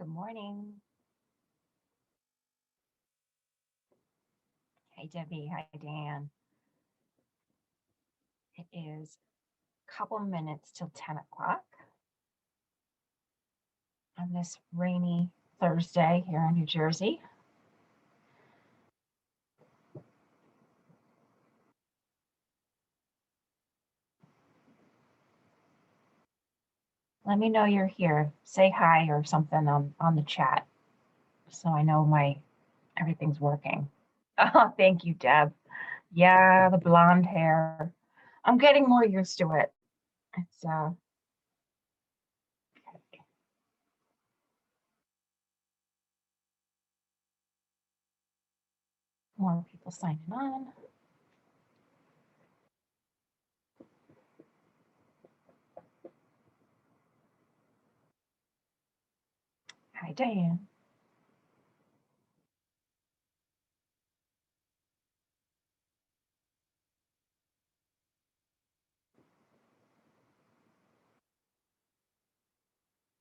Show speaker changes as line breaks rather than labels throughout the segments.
Good morning. Hey, Debbie. Hi, Dan. It is a couple minutes till 10 o'clock on this rainy Thursday here in New Jersey. Let me know you're here. Say hi or something on the chat so I know everything's working. Oh, thank you, Deb. Yeah, the blonde hair. I'm getting more used to it. It's more people signing on. Hi, Diane.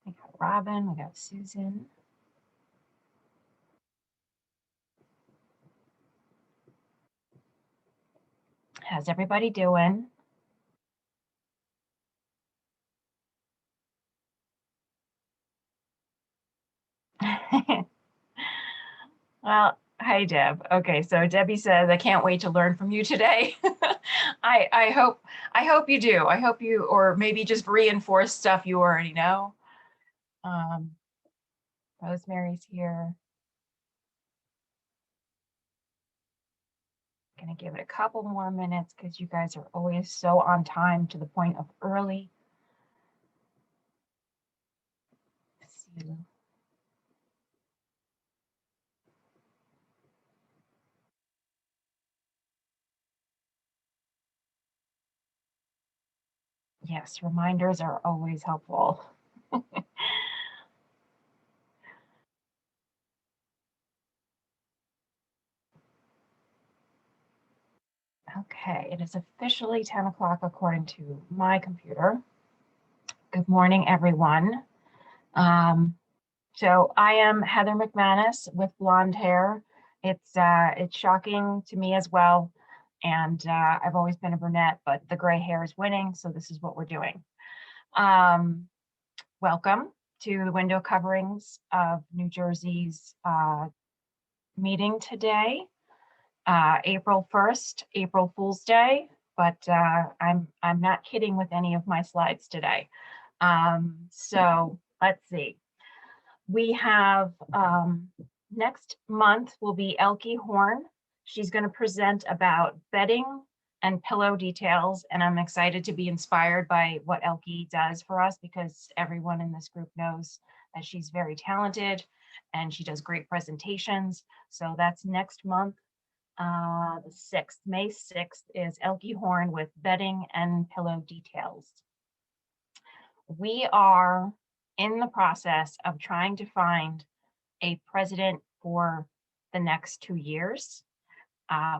We got Robin, we got Susan. How's everybody doing? Well, hi Deb. Okay, so Debbie says I can't wait to learn from you today. I hope you do. I hope you, or maybe just reinforce stuff you already know. Um, Rosemary's here. Gonna give it a couple more minutes because you guys are always so on time to the point of early. Let's see. Yes, reminders are always helpful. Okay, it is officially 10 o'clock according to my computer. Good morning, everyone. So I am Heather McManus with blonde hair. It's shocking to me as well. And I've always been a brunette, but the gray hair is winning. So this is what we're doing. Welcome to the window coverings of New Jersey's meeting today, April 1st, April Fool's Day. But I'm not kidding with any of my slides today. So let's see. We have next month will be Elke Horn. She's going to present about bedding and pillow details. And I'm excited to be inspired by what Elke does for us because everyone in this group knows that she's very talented and she does great presentations. So that's next month. The 6th, May 6th is Elke Horn with bedding and pillow details. We are in the process of trying to find a president for the next 2 years.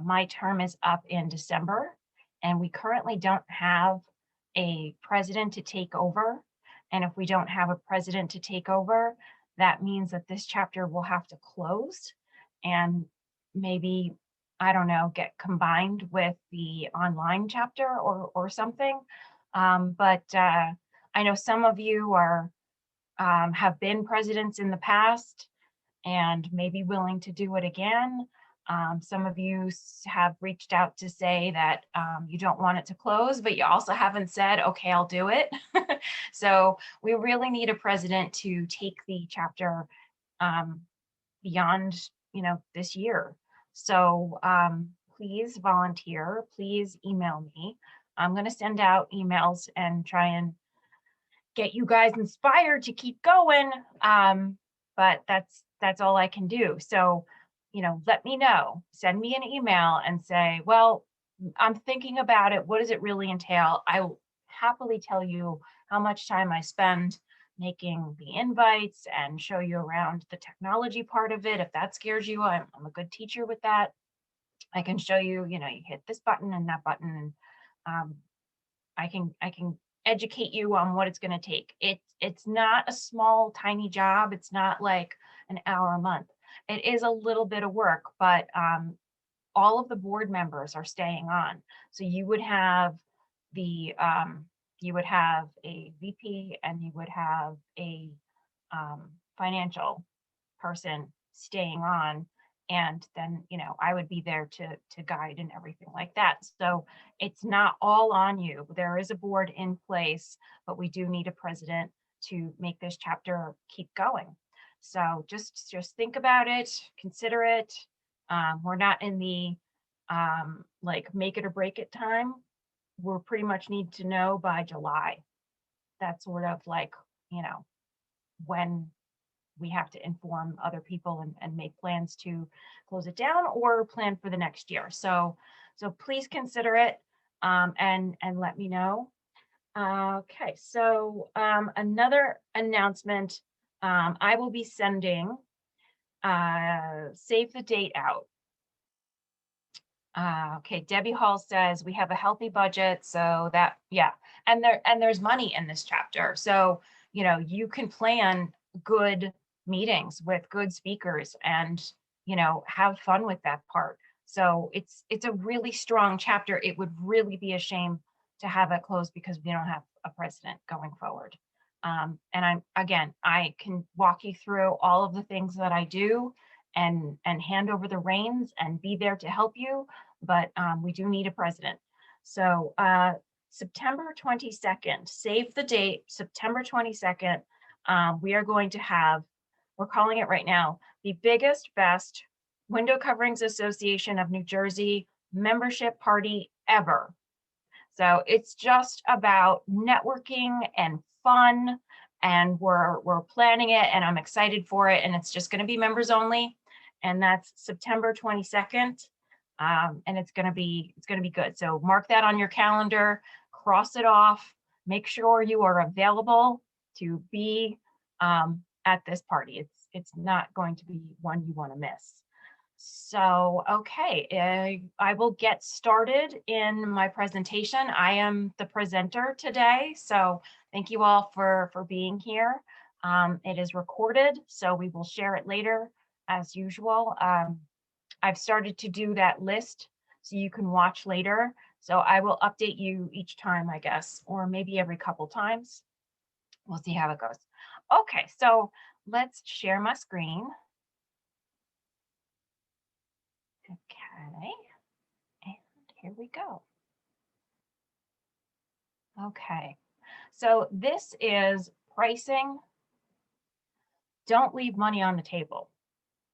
My term is up in December, and we currently don't have a president to take over. And if we don't have a president to take over, that means that this chapter will have to close and maybe, I don't know, get combined with the online chapter or something. But I know some of you have been presidents in the past and maybe willing to do it again. Some of you have reached out to say that you don't want it to close, but you also haven't said, okay, I'll do it. So we really need a president to take the chapter beyond, this year. So please volunteer, please email me. I'm going to send out emails and try and get you guys inspired to keep going. But that's all I can do. So, let me know, send me an email and say, well, I'm thinking about it. What does it really entail? I will happily tell you how much time I spend making the invites and show you around the technology part of it. If that scares you, I'm a good teacher with that. I can show you, you hit this button and that button, and I can educate you on what it's going to take. It's not a small, tiny job. It's not like an hour a month. It is a little bit of work, but all of the board members are staying on. So you would have a VP and you would have a financial person staying on, and then I would be there to guide and everything like that. So it's not all on you. There is a board in place, but we do need a president to make this chapter keep going. So just think about it, consider it. We're not in the like make it or break it time. We're pretty much need to know by July. That's sort of like when we have to inform other people and make plans to close it down or plan for the next year. So please consider it, and let me know. Okay, so another announcement, I will be sending save the date out. Okay, Debbie Hall says we have a healthy budget, so that, yeah, and there's money in this chapter. So you can plan good meetings with good speakers and have fun with that part. So it's a really strong chapter. It would really be a shame to have it closed because we don't have a president going forward. And I can walk you through all of the things that I do and hand over the reins and be there to help you, but we do need a president. So September 22nd, save the date, September 22nd, we are going to have, we're calling it right now, the biggest, best Window Coverings Association of New Jersey membership party ever. So it's just about networking and fun, and we're planning it, and I'm excited for it, and it's just going to be members only, and that's September 22nd, and it's going to be good. So mark that on your calendar, cross it off, make sure you are available to be at this party. It's not going to be one you want to miss. So, okay, I will get started in my presentation. I am the presenter today, so thank you all for being here. It is recorded, so we will share it later as usual. I've started to do that list so you can watch later. So I will update you each time, I guess, or maybe every couple times. We'll see how it goes. Okay, so let's share my screen. Okay, and here we go. Okay, so this is pricing. Don't leave money on the table.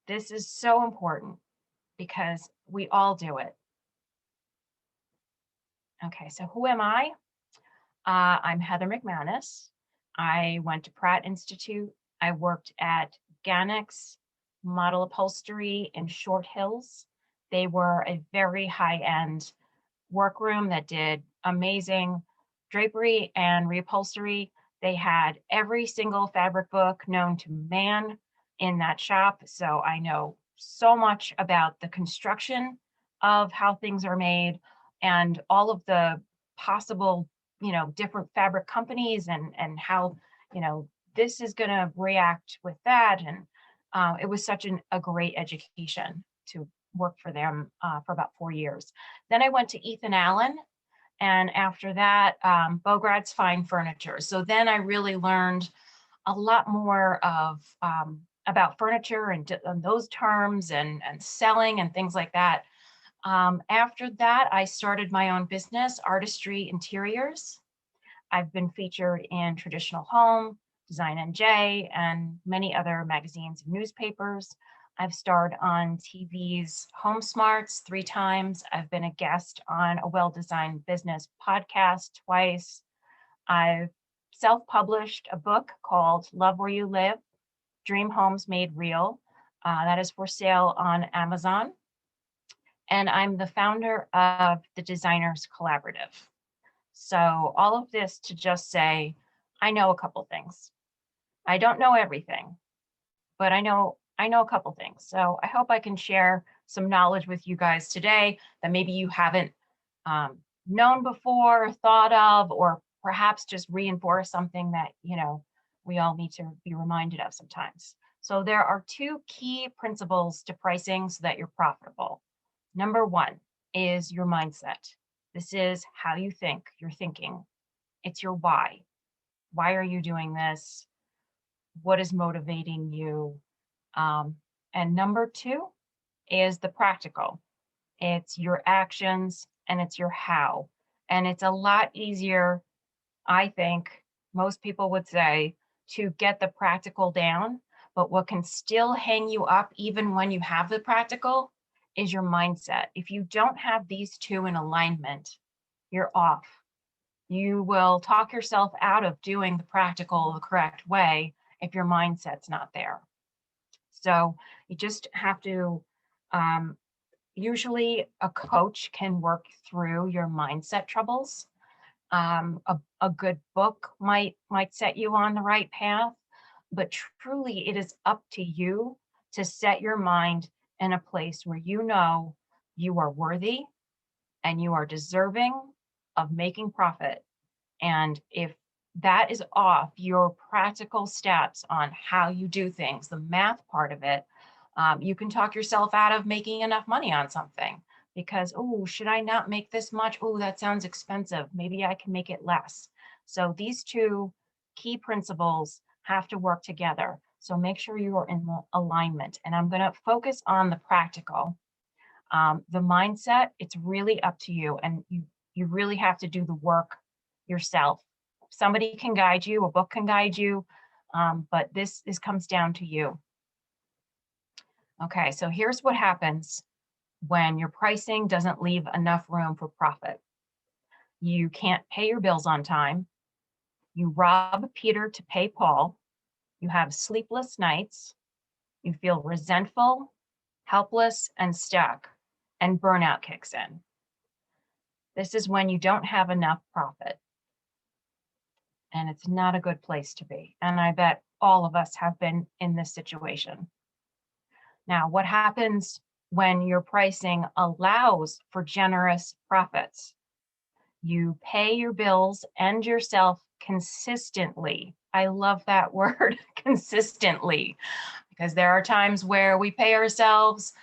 This is so important because we all do it. Okay, so who am I? I'm Heather McManus. I went to Pratt Institute. I worked at Gannex Model Upholstery in Short Hills. They were a very high-end workroom that did amazing drapery and reupholstery. They had every single fabric book known to man in that shop. So I know so much about the construction of how things are made and all of the possible, different fabric companies and how, this is going to react with that. And it was such a great education to work for them for about 4 years. Then I went to Ethan Allen, and after that, Bograd's Fine Furniture. So then I really learned a lot more of about furniture and those terms and selling and things like that. After that, I started my own business, Artistry Interiors. I've been featured in Traditional Home, Design NJ, and many other magazines and newspapers. I've starred on TV's Home Smarts 3 times. I've been a guest on a Well-Designed Business podcast twice. I've self-published a book called Love Where You Live, Dream Homes Made Real. That is for sale on Amazon. And I'm the founder of the Designers Collaborative. So all of this to just say, I know a couple things. I don't know everything, but I know a couple things. So I hope I can share some knowledge with you guys today that maybe you haven't known before, thought of, or perhaps just reinforce something that, we all need to be reminded of sometimes. So there are two key principles to pricing so that you're profitable. Number one is your mindset. This is how you think, your thinking. It's your why. Why are you doing this? What is motivating you? And number two is the practical. It's your actions and it's your how. And it's a lot easier, I think, most people would say, to get the practical down. But what can still hang you up, even when you have the practical, is your mindset. If you don't have these two in alignment, you're off. You will talk yourself out of doing the practical the correct way if your mindset's not there. So you just have to, usually a coach can work through your mindset troubles. A good book might set you on the right path, but truly it is up to you to set your mind in a place where you know you are worthy and you are deserving of making profit. And if that is off, your practical steps on how you do things, the math part of it, you can talk yourself out of making enough money on something because, oh, should I not make this much? Oh, that sounds expensive. Maybe I can make it less. So these two key principles have to work together. So make sure you are in alignment. And I'm going to focus on the practical. The mindset, it's really up to you. And you really have to do the work yourself. Somebody can guide you, a book can guide you, but this comes down to you. Okay, so here's what happens when your pricing doesn't leave enough room for profit. You can't pay your bills on time. You rob Peter to pay Paul. You have sleepless nights. You feel resentful, helpless, and stuck, and burnout kicks in. This is when you don't have enough profit. And it's not a good place to be. And I bet all of us have been in this situation. Now, what happens when your pricing allows for generous profits? You pay your bills and yourself consistently. I love that word, consistently, because there are times where we pay ourselves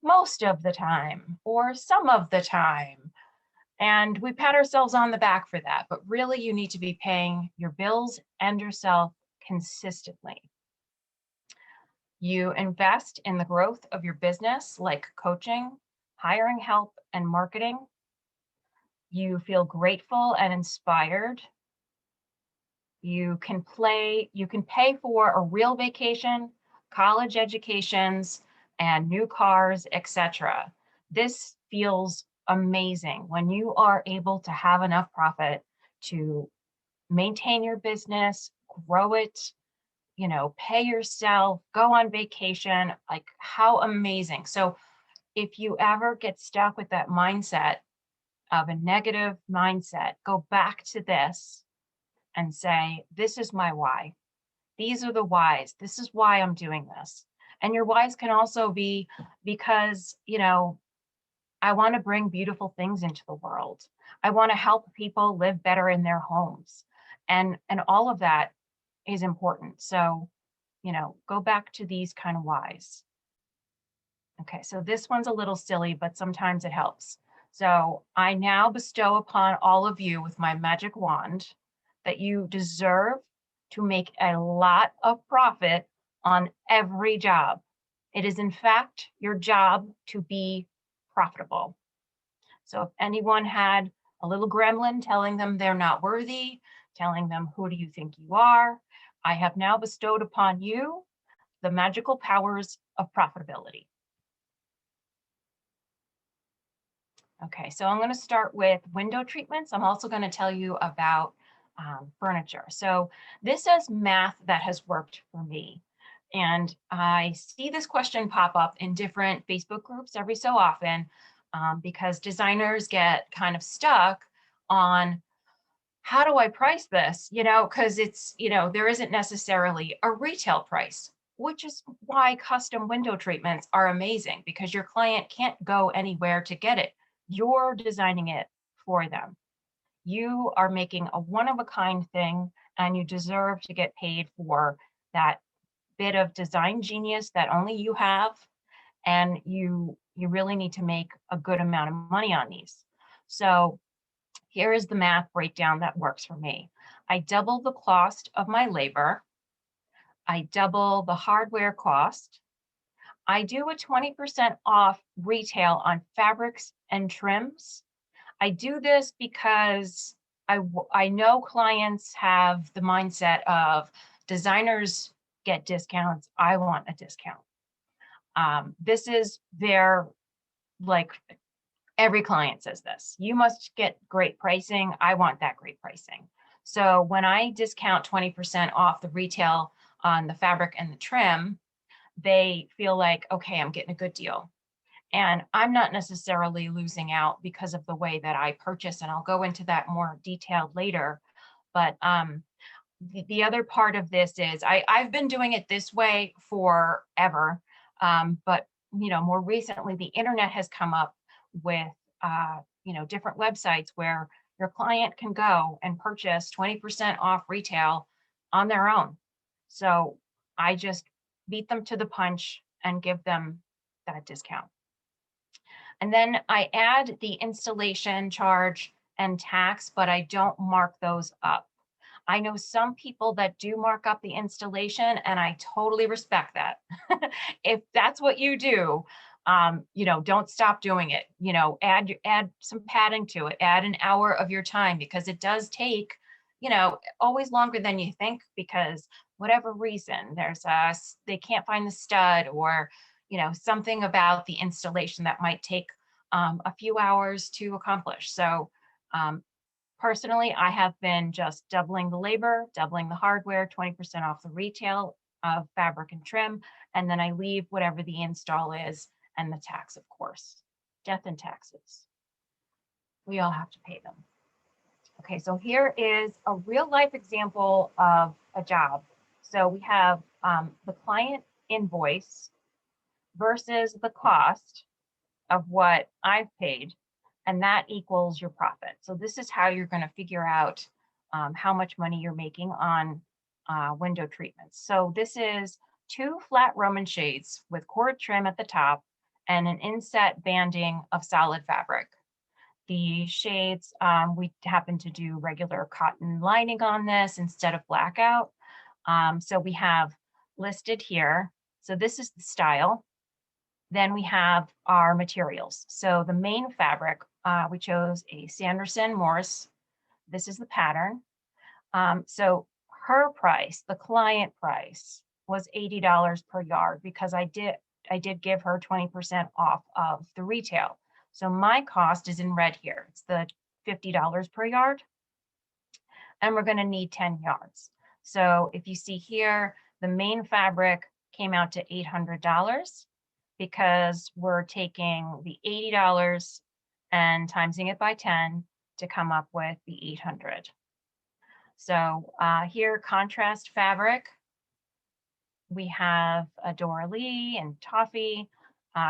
most of the time or some of the time. And we pat ourselves on the back for that. But really, you need to be paying your bills and yourself consistently. You invest in the growth of your business, like coaching, hiring help, and marketing. You feel grateful and inspired. You can pay for a real vacation, college educations, and new cars, etc. This feels amazing when you are able to have enough profit to maintain your business, grow it, pay yourself, go on vacation. Like, how amazing. So if you ever get stuck with that mindset of a negative mindset, go back to this and say, this is my why. These are the whys. This is why I'm doing this. And your whys can also be because, I want to bring beautiful things into the world. I want to help people live better in their homes. And all of that is important. So, go back to these kind of whys. Okay, so this one's a little silly, but sometimes it helps. So I now bestow upon all of you with my magic wand that you deserve to make a lot of profit on every job. It is in fact your job to be profitable. So if anyone had a little gremlin telling them they're not worthy, telling them, who do you think you are? I have now bestowed upon you the magical powers of profitability. Okay, so I'm going to start with window treatments. I'm also going to tell you about furniture. So this is math that has worked for me. And I see this question pop up in different Facebook groups every so often because designers get kind of stuck on, how do I price this? Because it's, there isn't necessarily a retail price, which is why custom window treatments are amazing, because your client can't go anywhere to get it. You're designing it for them. You are making a one-of-a-kind thing, and you deserve to get paid for that bit of design genius that only you have, and you really need to make a good amount of money on these. So here is the math breakdown that works for me. I double the cost of my labor. I double the hardware cost. I do a 20% off retail on fabrics and trims. I do this because I know clients have the mindset of designers get discounts. I want a discount. This is their, like, every client says this. You must get great pricing. I want that great pricing. So when I discount 20% off the retail on the fabric and the trim, they feel like, okay, I'm getting a good deal. And I'm not necessarily losing out because of the way that I purchase, and I'll go into that more detailed later. But the other part of this is I've been doing it this way forever. But more recently, the internet has come up with different websites where your client can go and purchase 20% off retail on their own. So I just beat them to the punch and give them that discount. And then I add the installation charge and tax, but I don't mark those up. I know some people that do mark up the installation, and I totally respect that. If that's what you do, don't stop doing it. Add some padding to it, add an hour of your time, because it does take, always longer than you think, because whatever reason, they can't find the stud, or, something about the installation that might take a few hours to accomplish. So personally, I have been just doubling the labor, doubling the hardware, 20% off the retail of fabric and trim, and then I leave whatever the install is, and the tax, of course. Death and taxes. We all have to pay them. Okay, so here is a real life example of a job. So we have the client invoice versus the cost of what I've paid, and that equals your profit. So this is how you're going to figure out how much money you're making on window treatments. So this is 2 flat Roman shades with cord trim at the top and an inset banding of solid fabric. The shades, we happen to do regular cotton lining on this instead of blackout. So we have listed here. So this is the style. Then we have our materials. So the main fabric, we chose a Sanderson Morse. This is the pattern. So her price, the client price, was $80 per yard, because I did give her 20% off of the retail. So my cost is in red here. It's the $50 per yard, and we're going to need 10 yards. So if you see here, the main fabric came out to $800, because we're taking the $80 and timesing it by 10 to come up with the 800. So here, contrast fabric, we have a Dora Lee and Toffee.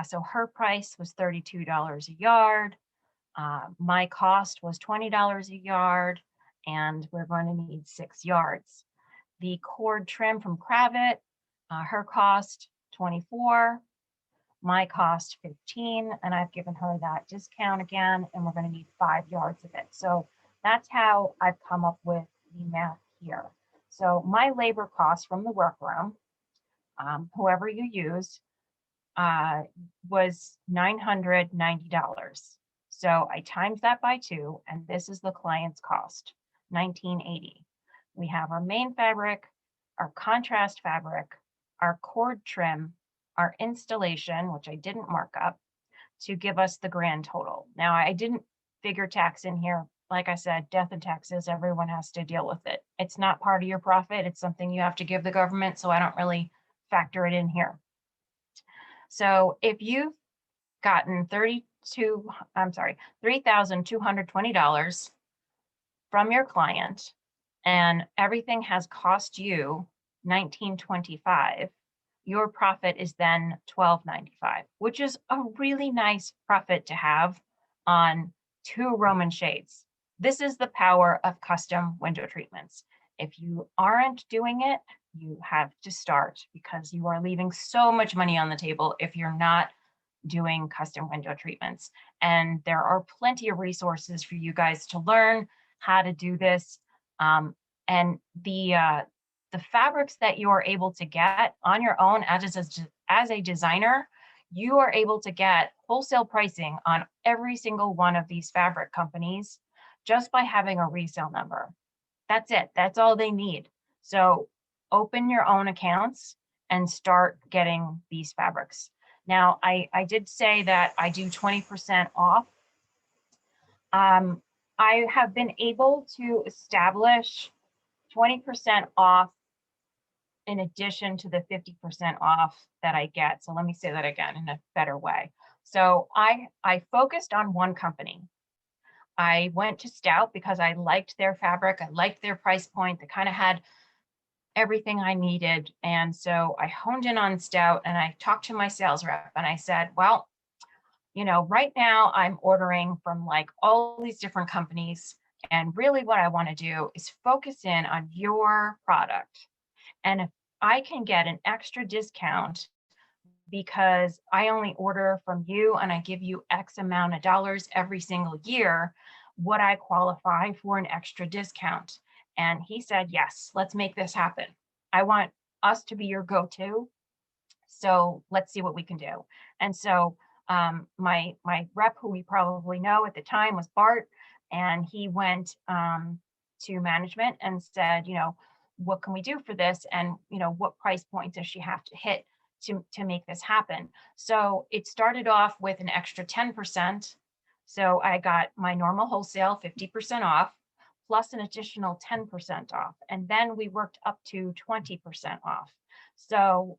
So her price was $32 a yard. My cost was $20 a yard, and we're going to need 6 yards. The cord trim from Cravat, her cost $24. My cost $15, and I've given her that discount again, and we're going to need 5 yards of it. So that's how I've come up with the math here. So my labor cost from the workroom, whoever you use, was $990. So I times that by 2, and this is the client's cost, $1980. We have our main fabric, our contrast fabric, our cord trim, our installation, which I didn't mark up, to give us the grand total. Now, I didn't figure tax in here. Like I said, death and taxes, everyone has to deal with it. It's not part of your profit. It's something you have to give the government, so I don't really factor it in here. So if you've gotten $3,220 from your client, and everything has cost you $19.25, your profit is then $12.95, which is a really nice profit to have on 2 Roman shades. This is the power of custom window treatments. If you aren't doing it, you have to start, because you are leaving so much money on the table if you're not doing custom window treatments. And there are plenty of resources for you guys to learn how to do this. And the fabrics that you are able to get on your own as a designer, you are able to get wholesale pricing on every single one of these fabric companies just by having a resale number. That's it. That's all they need. So open your own accounts and start getting these fabrics. Now, I did say that I do 20% off. I have been able to establish 20% off in addition to the 50% off that I get. So let me say that again in a better way. So I focused on one company. I went to Stout because I liked their fabric. I liked their price point. They kind of had everything I needed. And so I honed in on Stout, and I talked to my sales rep and I said, well, you know, right now I'm ordering from like all these different companies. And really what I want to do is focus in on your product. And if I can get an extra discount because I only order from you and I give you X amount of dollars every single year, would I qualify for an extra discount? And he said, yes, let's make this happen. I want us to be your go-to. So let's see what we can do. And so my rep, who we probably know at the time, was Bart, and he went to management and said, you know, what can we do for this? And, you know, what price point does she have to hit to make this happen? So it started off with an extra 10%. So I got my normal wholesale 50% off, plus an additional 10% off. And then we worked up to 20% off. So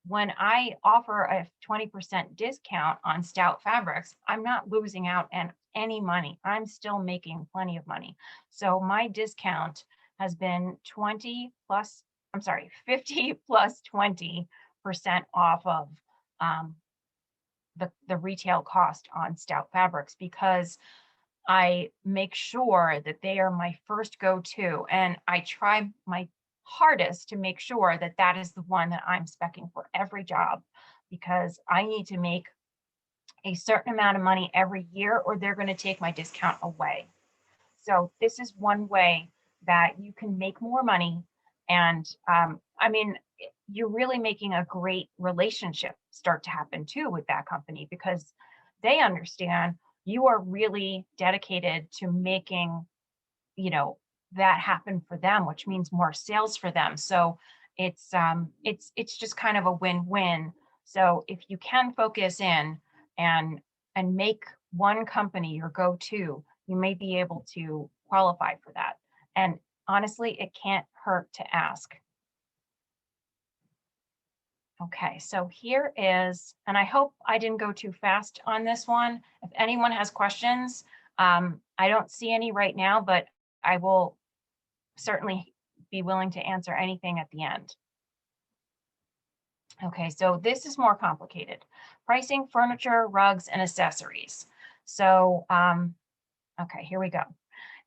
when I offer a 20% discount on Stout fabrics, I'm not losing out on any money. I'm still making plenty of money. So my discount has been 50 plus 20% off of the retail cost on Stout fabrics, because I make sure that they are my first go-to, and I try my hardest to make sure that that is the one that I'm speccing for every job, because I need to make a certain amount of money every year or they're going to take my discount away. So this is one way that you can make more money. And I mean, you're really making a great relationship start to happen too with that company, because they understand you are really dedicated to making, you know, that happen for them, which means more sales for them. So it's just kind of a win-win. So if you can focus in and make one company your go-to, you may be able to qualify for that. And honestly, it can't hurt to ask. Okay, so here is, and I hope I didn't go too fast on this one. If anyone has questions, I don't see any right now, but I will certainly be willing to answer anything at the end. Okay, so this is more complicated. Pricing furniture, rugs, and accessories. So, okay, here we go.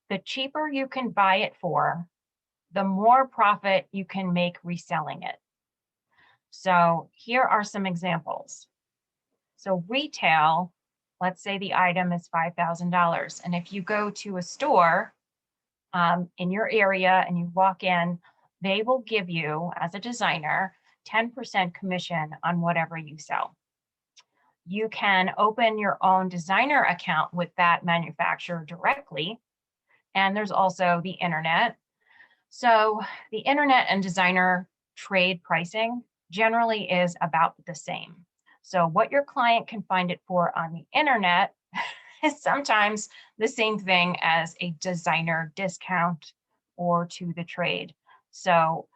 The cheaper you can buy it for, the more profit you can make reselling it. So here are some examples. So retail, let's say the item is $5,000. And if you go to a store in your area and you walk in, they will give you, as a designer, 10% commission on whatever you sell. You can open your own designer account with that manufacturer directly. And there's also the internet. So the internet and designer trade pricing generally is about the same. So what your client can find it for on the internet is sometimes the same thing as a designer discount or to the trade. So,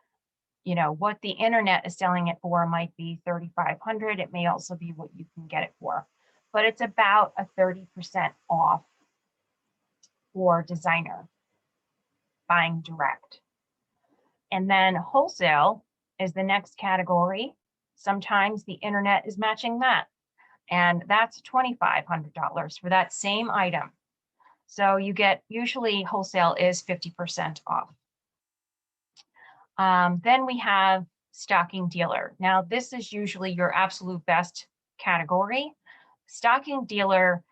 you know, what the internet is selling it for might be $3,500. It may also be what you can get it for, but it's about a 30% off for designer buying direct. And then wholesale is the next category. Sometimes the internet is matching that, and that's $2,500 for that same item. So you get, usually wholesale is 50% off. Then we have stocking dealer. Now this is usually your absolute best category. Stocking dealer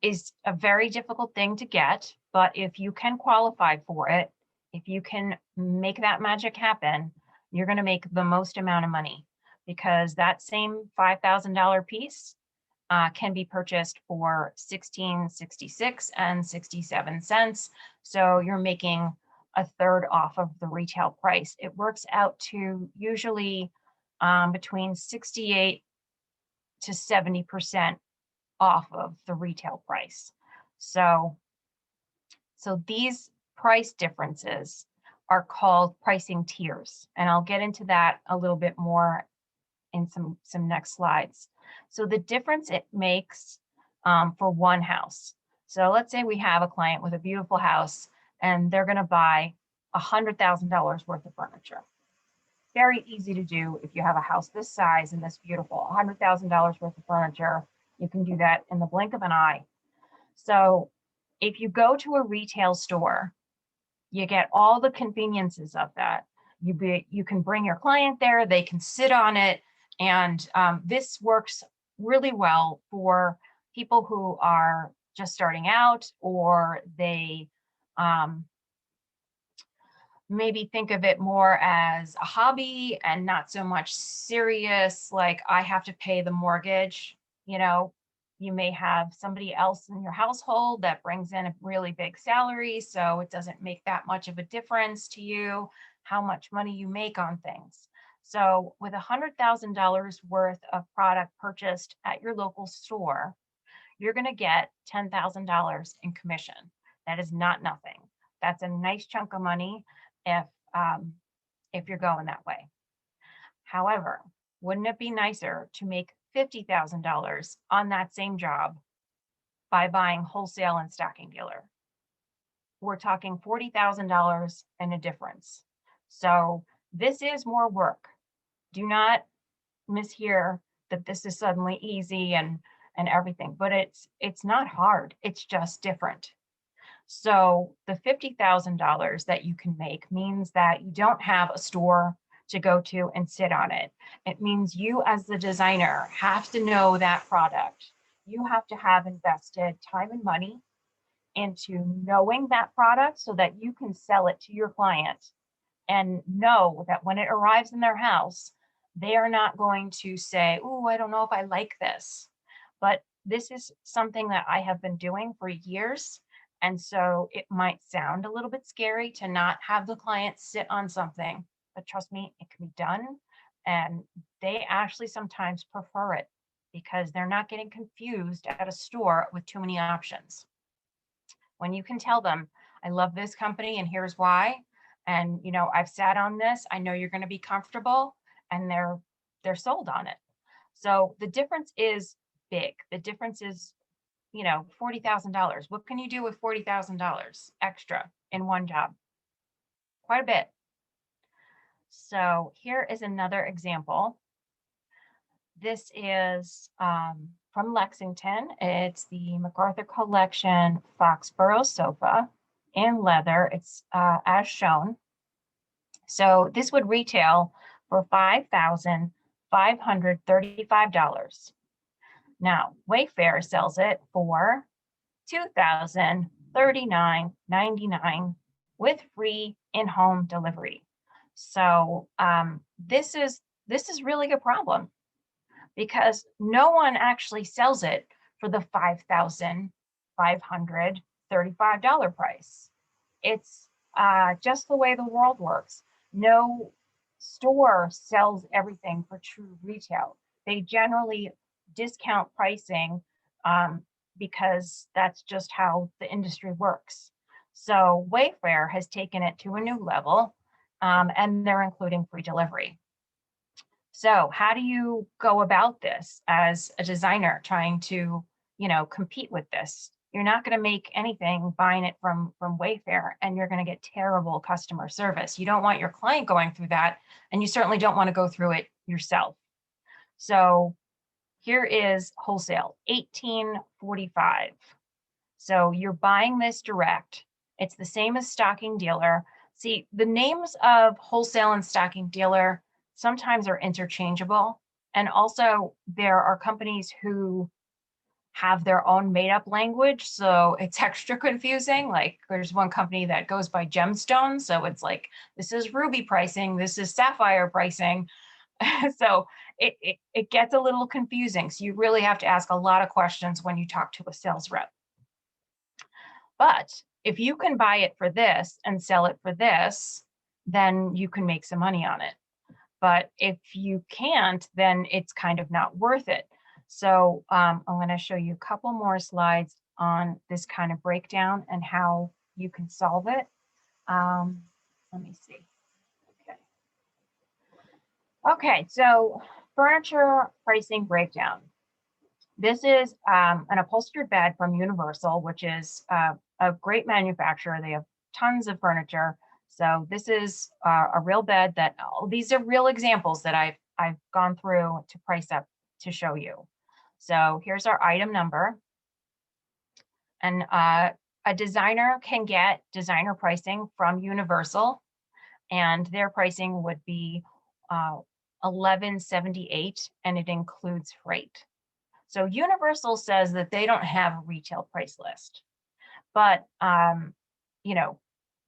is a very difficult thing to get, but if you can qualify for it, if you can make that magic happen, you're going to make the most amount of money, because that same $5,000 piece can be purchased for $16.66 and 67 cents. So you're making a third off of the retail price. It works out to usually between 68 to 70% off of the retail price. So these price differences are called pricing tiers, and I'll get into that a little bit more in some next slides. So the difference it makes for one house. So let's say we have a client with a beautiful house and they're going to buy $100,000 worth of furniture. Very easy to do if you have a house this size and this beautiful. $100,000 worth of furniture, you can do that in the blink of an eye. So if you go to a retail store, you get all the conveniences of that. You can bring your client there, they can sit on it, and this works really well for people who are just starting out, or they maybe think of it more as a hobby and not so much serious, like I have to pay the mortgage. You know, you may have somebody else in your household that brings in a really big salary, so it doesn't make that much of a difference to you how much money you make on things. So with $100,000 worth of product purchased at your local store, you're going to get $10,000 in commission. That is not nothing. That's a nice chunk of money if you're going that way. However, wouldn't it be nicer to make $50,000 on that same job by buying wholesale and stocking dealer? We're talking $40,000 and a difference. So this is more work. Do not mishear that this is suddenly easy and everything, but it's not hard. It's just different. So the $50,000 that you can make means that you don't have a store to go to and sit on it. It means you as the designer have to know that product. You have to have invested time and money into knowing that product so that you can sell it to your client and know that when it arrives in their house, they are not going to say, "Oh, I don't know if I like this." But this is something that I have been doing for years. And so it might sound a little bit scary to not have the client sit on something, but trust me, it can be done. And they actually sometimes prefer it because they're not getting confused at a store with too many options. When you can tell them, "I love this company and here's why. And you know, I've sat on this, I know you're going to be comfortable," and they're sold on it. So the difference is big. The difference is, you know, $40,000. What can you do with $40,000 extra in one job? Quite a bit. So here is another example. This is from Lexington. It's the MacArthur Collection Foxborough sofa in leather. It's as shown. So this would retail for $5,535. Now, Wayfair sells it for $2,039.99 with free in-home delivery. So this is really a problem because no one actually sells it for the $5,535 price. It's just the way the world works. No store sells everything for true retail. They generally discount pricing because that's just how the industry works. So Wayfair has taken it to a new level, and they're including free delivery. So how do you go about this as a designer trying to, you know, compete with this? You're not going to make anything buying it from Wayfair, and you're going to get terrible customer service. You don't want your client going through that, and you certainly don't want to go through it yourself. So here is wholesale, $18.45. So you're buying this direct. It's the same as stocking dealer. See, the names of wholesale and stocking dealer sometimes are interchangeable. And also there are companies who have their own made up language. So it's extra confusing. Like there's one company that goes by gemstones. So it's like, this is ruby pricing, this is sapphire pricing. So it gets a little confusing. So you really have to ask a lot of questions when you talk to a sales rep. But if you can buy it for this and sell it for this, then you can make some money on it. But if you can't, then it's kind of not worth it. So I'm going to show you a couple more slides on this kind of breakdown and how you can solve it. Let me see. Okay, so furniture pricing breakdown. This is an upholstered bed from Universal, which is a great manufacturer. They have tons of furniture. So this is a real bed that, these are real examples that I've gone through to price up to show you. So here's our item number. And a designer can get designer pricing from Universal, and their pricing would be $11.78, and it includes freight. So Universal says that they don't have a retail price list, but you know,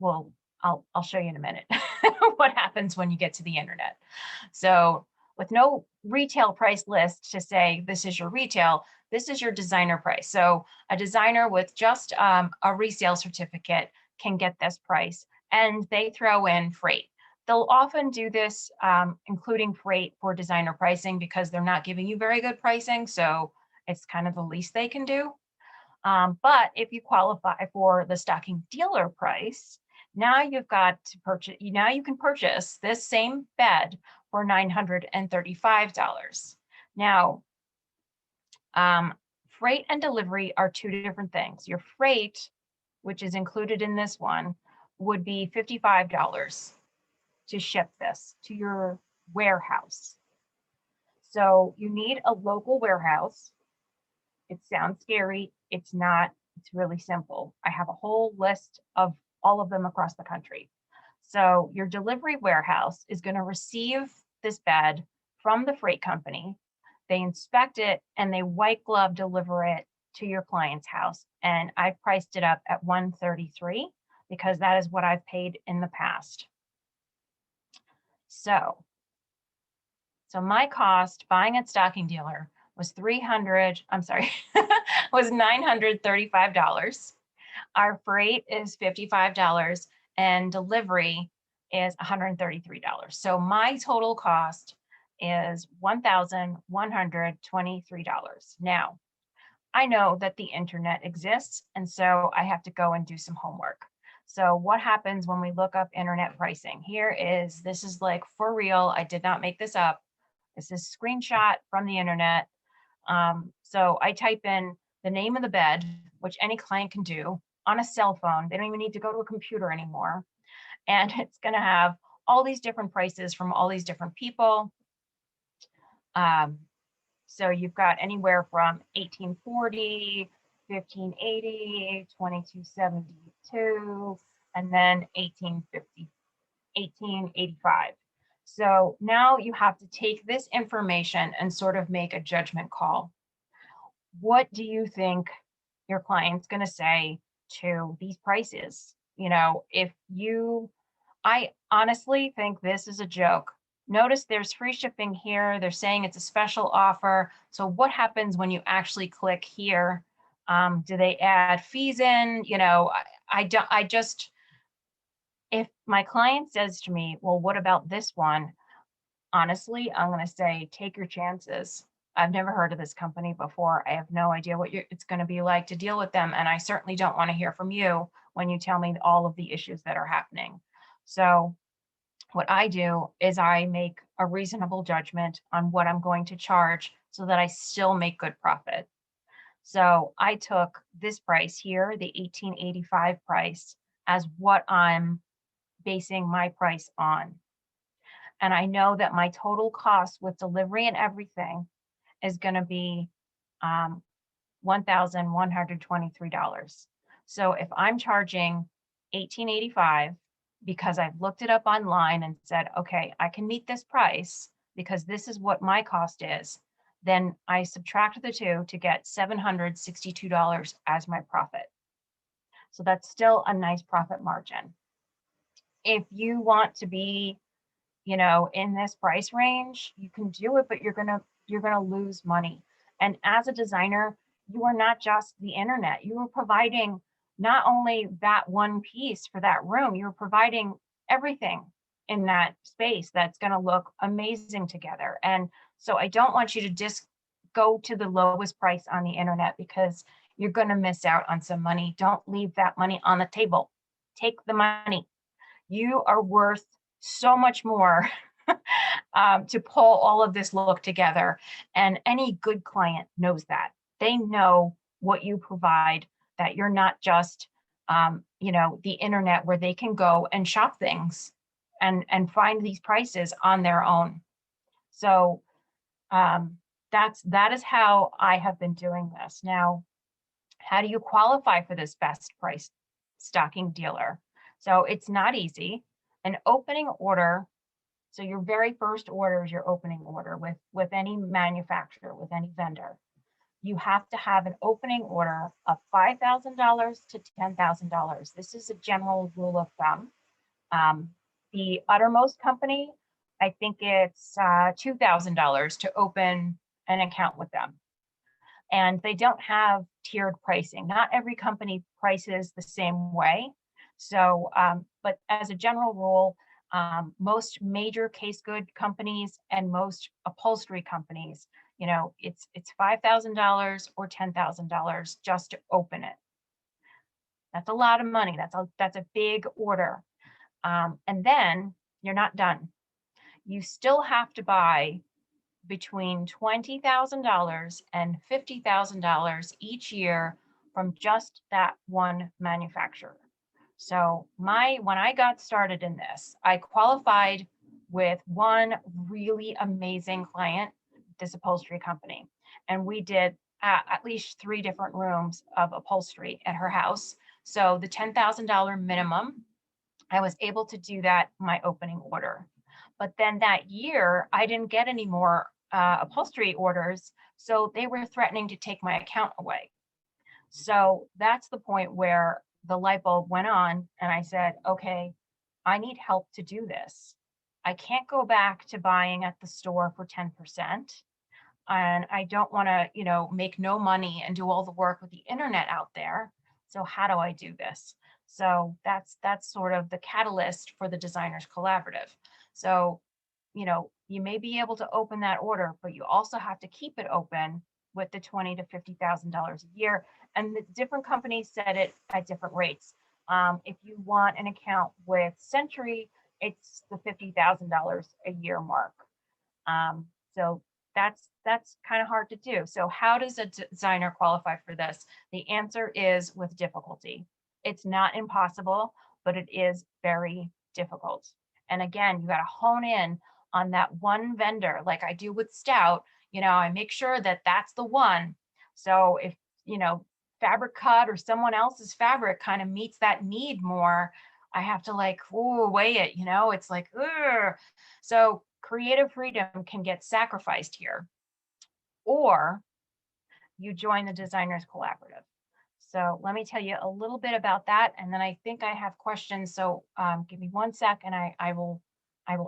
well, I'll show you in a minute what happens when you get to the internet. So with no retail price list to say this is your retail, this is your designer price. So a designer with just a resale certificate can get this price, and they throw in freight. They'll often do this, including freight for designer pricing, because they're not giving you very good pricing. So it's kind of the least they can do. But if you qualify for the stocking dealer price, now you've got to purchase, now you can purchase this same bed for $935. Now, freight and delivery are two different things. Your freight, which is included in this one, would be $55 to ship this to your warehouse. So you need a local warehouse. It sounds scary. It's not. It's really simple. I have a whole list of all of them across the country. So your delivery warehouse is going to receive this bed from the freight company. They inspect it and they white glove deliver it to your client's house. And I've priced it up at $133 because that is what I've paid in the past. So my cost buying at stocking dealer was was $935. Our freight is $55 and delivery is $133. So my total cost is $1,123. Now, I know that the internet exists, and so I have to go and do some homework. So what happens when we look up internet pricing? This is like for real. I did not make this up. This is a screenshot from the internet. So I type in the name of the bed, which any client can do on a cell phone. They don't even need to go to a computer anymore. And it's going to have all these different prices from all these different people. So you've got anywhere from 1840, 1580, 2272, and then 1885. So now you have to take this information and sort of make a judgment call. What do you think your client's going to say to these prices? You know, I honestly think this is a joke. Notice there's free shipping here. They're saying it's a special offer. So what happens when you actually click here? Do they add fees in? You know, if my client says to me, well, what about this one? Honestly, I'm going to say, take your chances. I've never heard of this company before. I have no idea what it's going to be like to deal with them. And I certainly don't want to hear from you when you tell me all of the issues that are happening. So what I do is I make a reasonable judgment on what I'm going to charge so that I still make good profit. So I took this price here, the 1885 price, as what I'm basing my price on. And I know that my total cost with delivery and everything is going to be $1,123. So if I'm charging $1,885 because I've looked it up online and said, okay, I can meet this price because this is what my cost is, then I subtract the two to get $762 as my profit. So that's still a nice profit margin. If you want to be, in this price range, you can do it, but you're gonna lose money. And as a designer, you are not just the internet. You are providing not only that one piece for that room, you're providing everything in that space that's going to look amazing together. And so I don't want you to just go to the lowest price on the internet because you're going to miss out on some money. Don't leave that money on the table. Take the money. You are worth so much more to pull all of this look together. And any good client knows that. They know what you provide, that you're not just, the internet where they can go and shop things and find these prices on their own. So that is how I have been doing this. Now, how do you qualify for this best price stocking dealer? So it's not easy. An opening order, so your very first order is your opening order with any manufacturer, with any vendor. You have to have an opening order of $5,000 to $10,000. This is a general rule of thumb. The uttermost company, I think it's $2,000 to open an account with them. And they don't have tiered pricing. Not every company prices the same way. So, but as a general rule, most major case good companies and most upholstery companies, it's $5,000 or $10,000 just to open it. That's a lot of money. That's a big order. And then you're not done. You still have to buy between $20,000 and $50,000 each year from just that one manufacturer. So when I got started in this, I qualified with one really amazing client, this upholstery company. And we did at least 3 different rooms of upholstery at her house. So the $10,000 minimum, I was able to do that my opening order. But then that year, I didn't get any more upholstery orders. So they were threatening to take my account away. So that's the point where the light bulb went on and I said, okay, I need help to do this. I can't go back to buying at the store for 10%. And I don't want to, make no money and do all the work with the internet out there. So how do I do this? So that's sort of the catalyst for the Designers Collaborative. So, you may be able to open that order, but you also have to keep it open with the $20,000 to $50,000 a year. And the different companies set it at different rates. If you want an account with Century, it's the $50,000 a year mark. So that's kind of hard to do. So how does a designer qualify for this? The answer is with difficulty. It's not impossible, but it is very difficult. And again, you got to hone in on that one vendor, like I do with Stout. I make sure that that's the one. So if, Fabric Cut or someone else's fabric kind of meets that need more, I have to weigh it, it's like, ugh. So creative freedom can get sacrificed here, or you join the Designers Collaborative. So let me tell you a little bit about that, and then I think I have questions. So give me 1 sec, and I will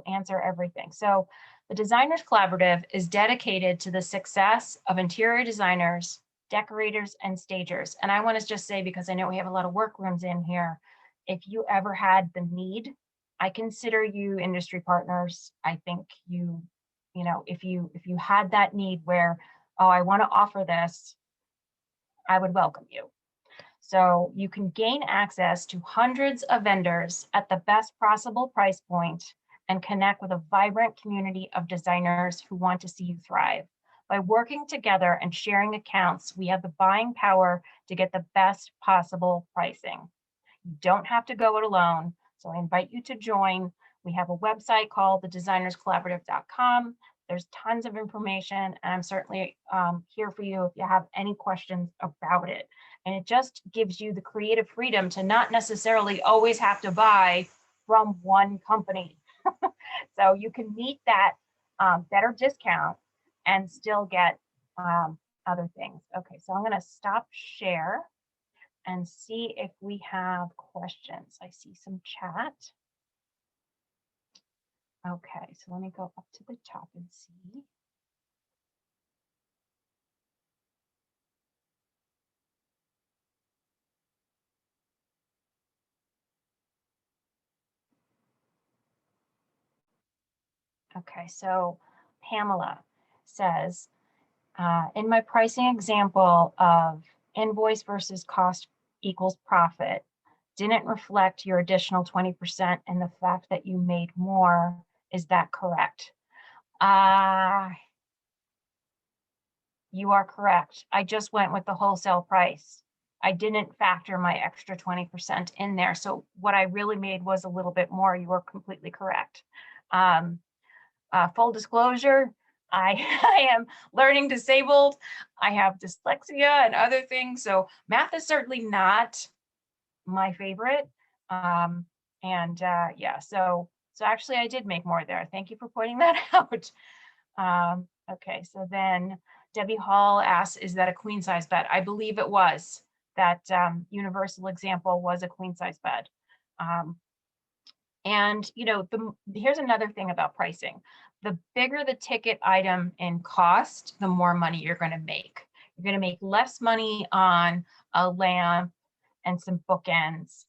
answer everything. So the Designers Collaborative is dedicated to the success of interior designers, decorators, and stagers. And I want to just say, because I know we have a lot of workrooms in here, if you ever had the need, I consider you industry partners. I think if you had that need where, oh, I want to offer this, I would welcome you. So you can gain access to hundreds of vendors at the best possible price point and connect with a vibrant community of designers who want to see you thrive. By working together and sharing accounts, we have the buying power to get the best possible pricing. You don't have to go it alone, so I invite you to join. We have a website called thedesignerscollaborative.com. There's tons of information, and I'm certainly here for you if you have any questions about it. And it just gives you the creative freedom to not necessarily always have to buy from one company. So you can meet that better discount and still get other things. Okay, so I'm going to stop share and see if we have questions. I see some chat. Okay, so let me go up to the top and see. Okay, so Pamela says, in my pricing example of invoice versus cost equals profit, didn't reflect your additional 20% and the fact that you made more. Is that correct? You are correct. I just went with the wholesale price. I didn't factor my extra 20% in there. So what I really made was a little bit more. You are completely correct. Full disclosure, I, I am learning disabled. I have dyslexia and other things. So math is certainly not my favorite. Yeah, so actually I did make more there. Thank you for pointing that out. Okay, so then Debbie Hall asks, is that a queen size bed? I believe it was. That universal example was a queen size bed. And you know, here's another thing about pricing. The bigger the ticket item in cost, the more money you're going to make. You're going to make less money on a lamp and some bookends.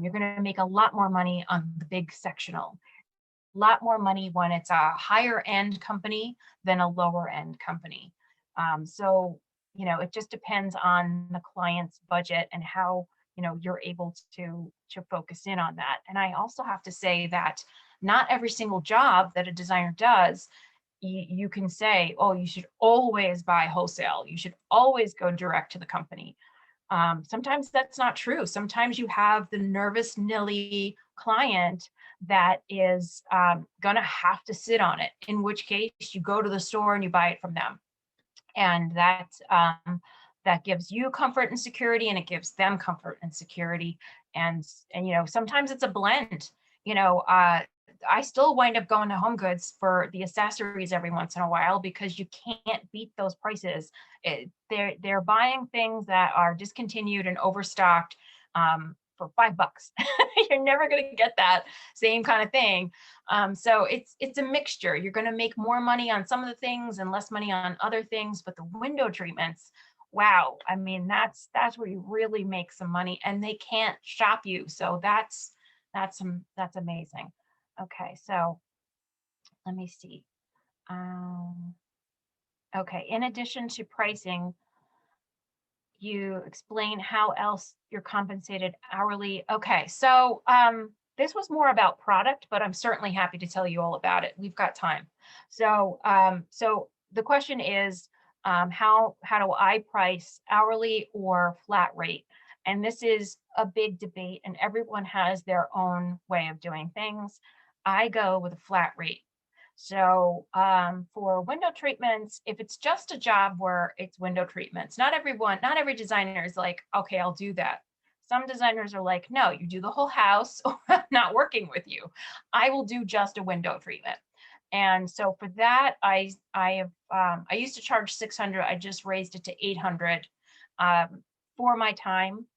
You're going to make a lot more money on the big sectional. A lot more money when it's a higher end company than a lower end company. So, you know, it just depends on the client's budget and how, you know, you're able to focus in on that. And I also have to say that not every single job that a designer does, you can say, oh, you should always buy wholesale. You should always go direct to the company. Sometimes that's not true. Sometimes you have the nervous Nilly client that is going to have to sit on it, in which case you go to the store and you buy it from them. And that gives you comfort and security, and it gives them comfort and security. And you know, sometimes it's a blend. You know, I still wind up going to Home Goods for the accessories every once in a while because you can't beat those prices. They're buying things that are discontinued and overstocked for $5. You're never going to get that same kind of thing. So it's a mixture. You're going to make more money on some of the things and less money on other things, but the window treatments, wow, I mean, that's where you really make some money, and they can't shop you. So that's amazing. Okay, so let me see. Okay, in addition to pricing, you explain how else you're compensated hourly. Okay, so this was more about product, but I'm certainly happy to tell you all about it. We've got time. So so the question is, how do I price hourly or flat rate? And this is a big debate, and everyone has their own way of doing things. I go with a flat rate. So for window treatments, if it's just a job where it's window treatments, not every designer is like, okay, I'll do that. Some designers are like, no, you do the whole house, or I'm not working with you. I will do just a window treatment. And so for that, I used to charge 600. I just raised it to 800 for my time.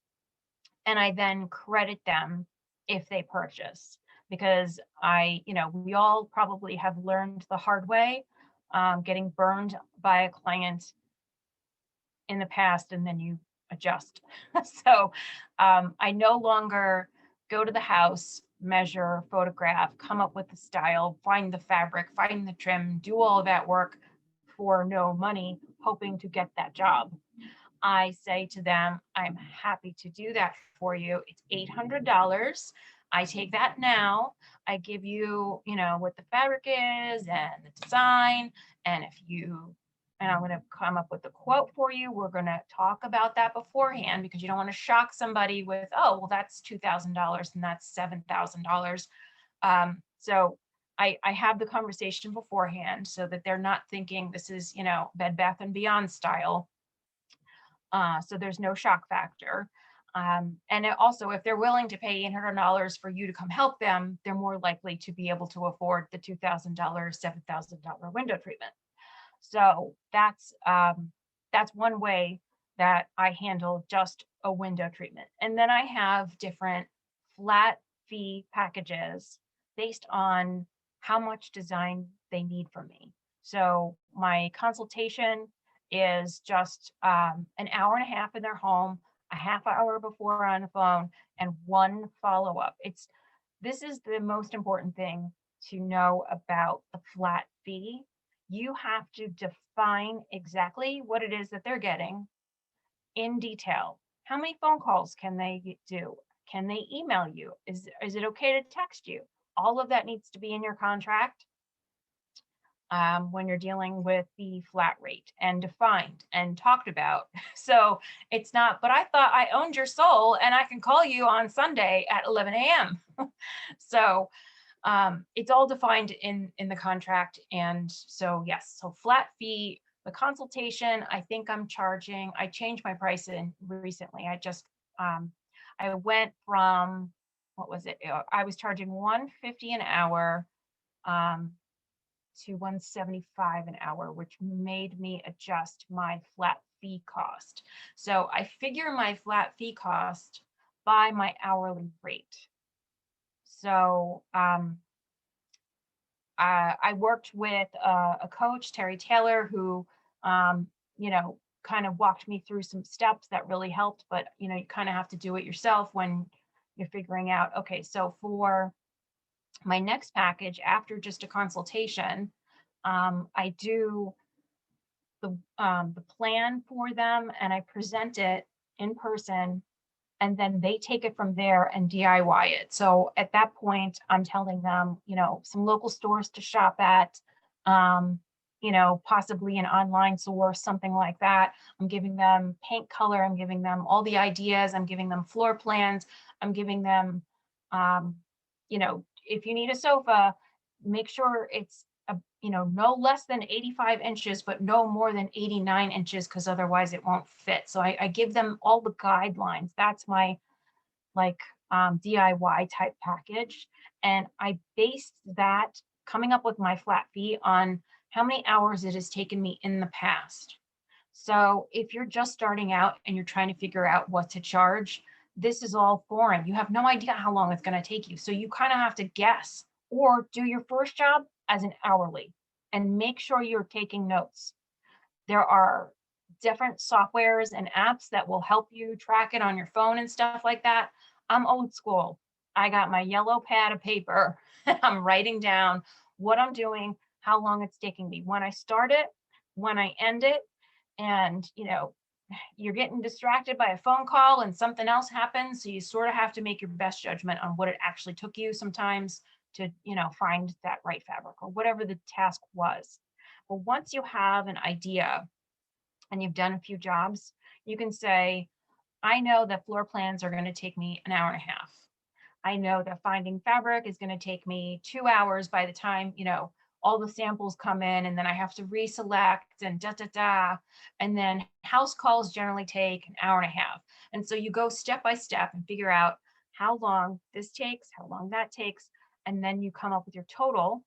And I then credit them if they purchase, because we all probably have learned the hard way, getting burned by a client in the past, and then you adjust. So I no longer go to the house, measure, photograph, come up with the style, find the fabric, find the trim, do all of that work for no money, hoping to get that job. I say to them, I'm happy to do that for you. It's $800. I take that now. I give you, what the fabric is and the design. And I'm going to come up with a quote for you. We're going to talk about that beforehand, because you don't want to shock somebody with, oh, well, that's $2,000 and that's $7,000. So I have the conversation beforehand so that they're not thinking this is, you know, Bed Bath and Beyond style. So there's no shock factor. And also, if they're willing to pay $800 for you to come help them, they're more likely to be able to afford the $2,000, $7,000 window treatment. So that's one way that I handle just a window treatment. And then I have different flat fee packages based on how much design they need from me. So my consultation is just an hour and a half in their home, a half hour before on the phone, and one follow-up. This is the most important thing to know about the flat fee. You have to define exactly what it is that they're getting in detail. How many phone calls can they do? Can they email you? Is it okay to text you? All of that needs to be in your contract when you're dealing with the flat rate and defined and talked about. So it's not, but I thought I owned your soul and I can call you on Sunday at 11 a.m. So it's all defined in the contract. And so, yes, so flat fee, the consultation, I think I'm charging, I changed my pricing recently. I went from, what was it? I was charging $150 an hour to $175 an hour, which made me adjust my flat fee cost. So I figure my flat fee cost by my hourly rate. So I worked with a coach, Terry Taylor, who, you know, kind of walked me through some steps that really helped, but, you know, you kind of have to do it yourself when you're figuring out, okay, so for my next package, after just a consultation, I do the plan for them and I present it in person, and then they take it from there and DIY it. So at that point, I'm telling them, you know, some local stores to shop at, you know, possibly an online source, something like that. I'm giving them paint color. I'm giving them all the ideas. I'm giving them floor plans. I'm giving them, you know, if you need a sofa, make sure it's you know, no less than 85 inches, but no more than 89 inches, because otherwise it won't fit. So I give them all the guidelines. That's my like DIY type package. And I based that coming up with my flat fee on how many hours it has taken me in the past. So if you're just starting out and you're trying to figure out what to charge, this is all foreign. You have no idea how long it's going to take you. So you kind of have to guess or do your first job as an hourly and make sure you're taking notes. There are different softwares and apps that will help you track it on your phone and stuff like that. I'm old school. I got my yellow pad of paper. I'm writing down what I'm doing, how long it's taking me, when I start it, when I end it. And, you know, you're getting distracted by a phone call and something else happens. So you sort of have to make your best judgment on what it actually took you sometimes to, you know, find that right fabric or whatever the task was. But once you have an idea and you've done a few jobs, you can say, I know that floor plans are going to take me an hour and a half. I know that finding fabric is going to take me 2 hours by the time, you know, all the samples come in, and then I have to reselect and and then house calls generally take an hour and a half. And so you go step by step and figure out how long this takes, how long that takes, and then you come up with your total.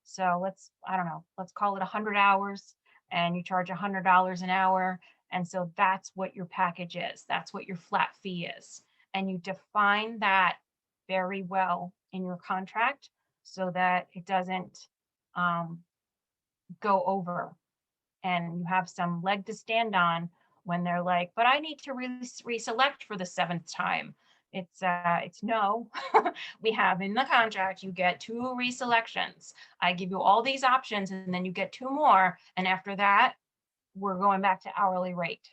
So I don't know, let's call it 100 hours, and you charge $100 an hour. And so that's what your package is. That's what your flat fee is. And you define that very well in your contract so that it doesn't go over, and you have some leg to stand on when they're like, but I need to reselect for the 7th time. It's no. We have in the contract, you get 2 reselections. I give you all these options and then you get 2 more. And after that, we're going back to hourly rate.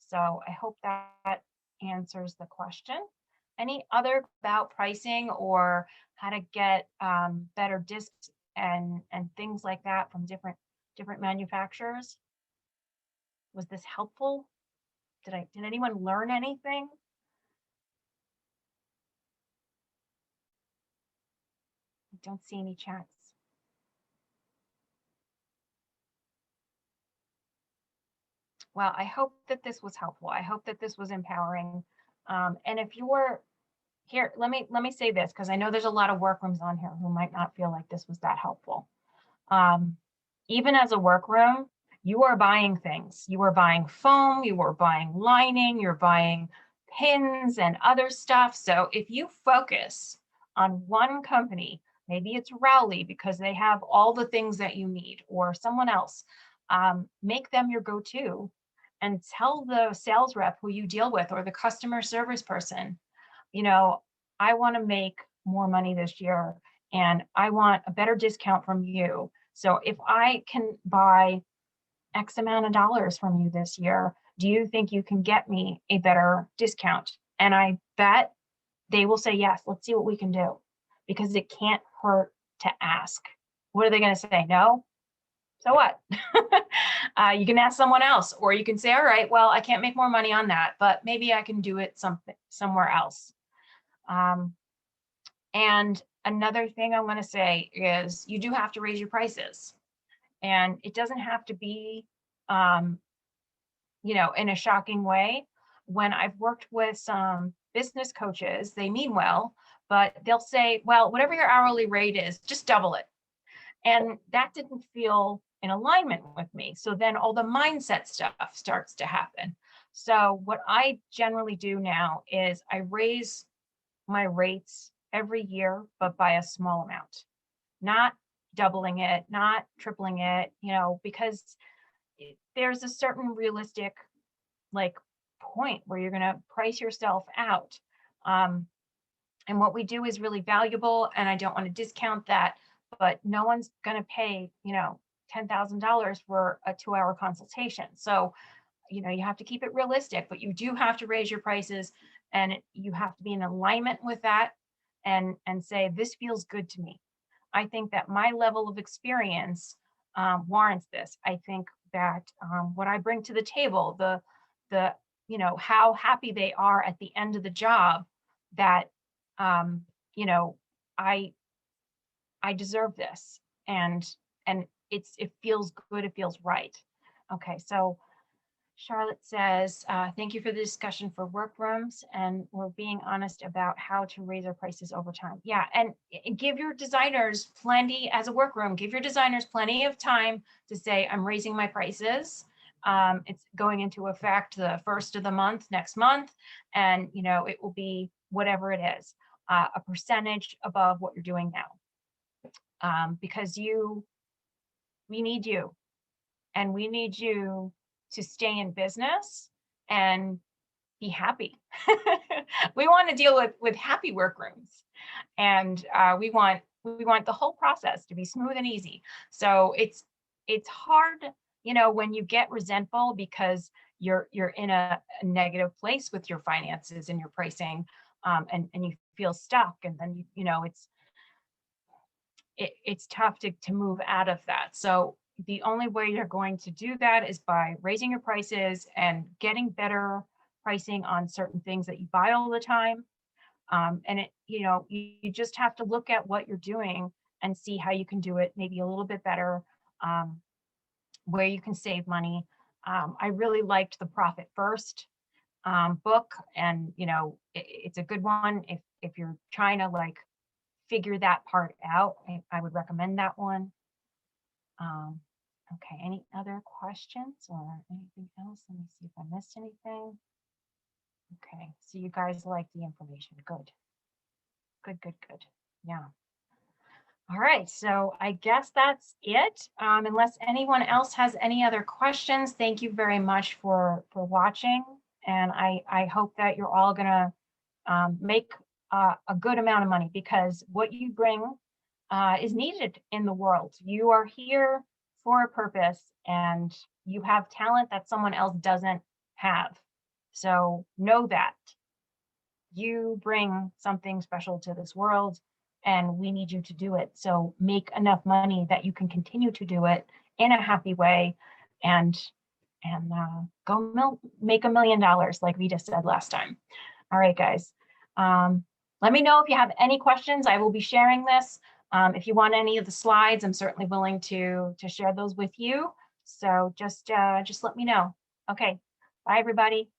So I hope that answers the question. Any other about pricing or how to get better discs and things like that from different manufacturers? Was this helpful? Did anyone learn anything? I don't see any chats. Well, I hope that this was helpful. I hope that this was empowering. And if you're here, let me say this, because I know there's a lot of workrooms on here who might not feel like this was that helpful. Even as a workroom, you are buying things. You are buying foam, you are buying lining, you're buying pins and other stuff. So if you focus on one company, maybe it's Rowley because they have all the things that you need, or someone else, make them your go-to and tell the sales rep who you deal with or the customer service person, you know, I want to make more money this year and I want a better discount from you. So if I can buy X amount of dollars from you this year, do you think you can get me a better discount? And I bet they will say, yes, let's see what we can do, because it can't hurt to ask. What are they going to say? No? So what? You can ask someone else, or you can say, all right, well, I can't make more money on that, but maybe I can do it somewhere else. And another thing I want to say is you do have to raise your prices, and it doesn't have to be, in a shocking way. When I've worked with some business coaches, they mean well, but they'll say, well, whatever your hourly rate is, just double it. And that didn't feel in alignment with me. So then all the mindset stuff starts to happen. So what I generally do now is I raise my rates every year, but by a small amount, not doubling it, not tripling it, because there's a certain realistic point where you're going to price yourself out. And what we do is really valuable, and I don't want to discount that, but no one's going to pay, $10,000 for a 2-hour consultation. So, you have to keep it realistic, but you do have to raise your prices, and you have to be in alignment with that and say, this feels good to me. I think that my level of experience warrants this. I think that what I bring to the table, the how happy they are at the end of the job, that I deserve this, and it feels good, it feels right. Okay, so Charlotte says, thank you for the discussion for workrooms, and we're being honest about how to raise our prices over time. Yeah, and give your designers plenty, as a workroom, give your designers plenty of time to say, I'm raising my prices. It's going into effect the first of the month next month, and it will be whatever it is, a percentage above what you're doing now, because we need you, and we need you to stay in business and be happy. We want to deal with happy workrooms, and we want the whole process to be smooth and easy. So it's hard, when you get resentful because you're in a negative place with your finances and your pricing, and you feel stuck, and then it's tough to move out of that. So the only way you're going to do that is by raising your prices and getting better pricing on certain things that you buy all the time. And you just have to look at what you're doing and see how you can do it maybe a little bit better, where you can save money. I really liked the Profit First book, and it's a good one if you're trying to figure that part out. I would recommend that one. Okay, any other questions or anything else? Let me see if I missed anything. Okay, so you guys like the information. Good. Yeah. All right, so I guess that's it. Unless anyone else has any other questions, thank you very much for watching. And I hope that you're all gonna make a good amount of money, because what you bring is needed in the world. You are here for a purpose, and you have talent that someone else doesn't have. So know that you bring something special to this world, and we need you to do it. So make enough money that you can continue to do it in a happy way, and go make $1 million, like Rita said last time. All right, guys. Let me know if you have any questions. I will be sharing this. If you want any of the slides, I'm certainly willing to share those with you. So just let me know. Okay, bye, everybody.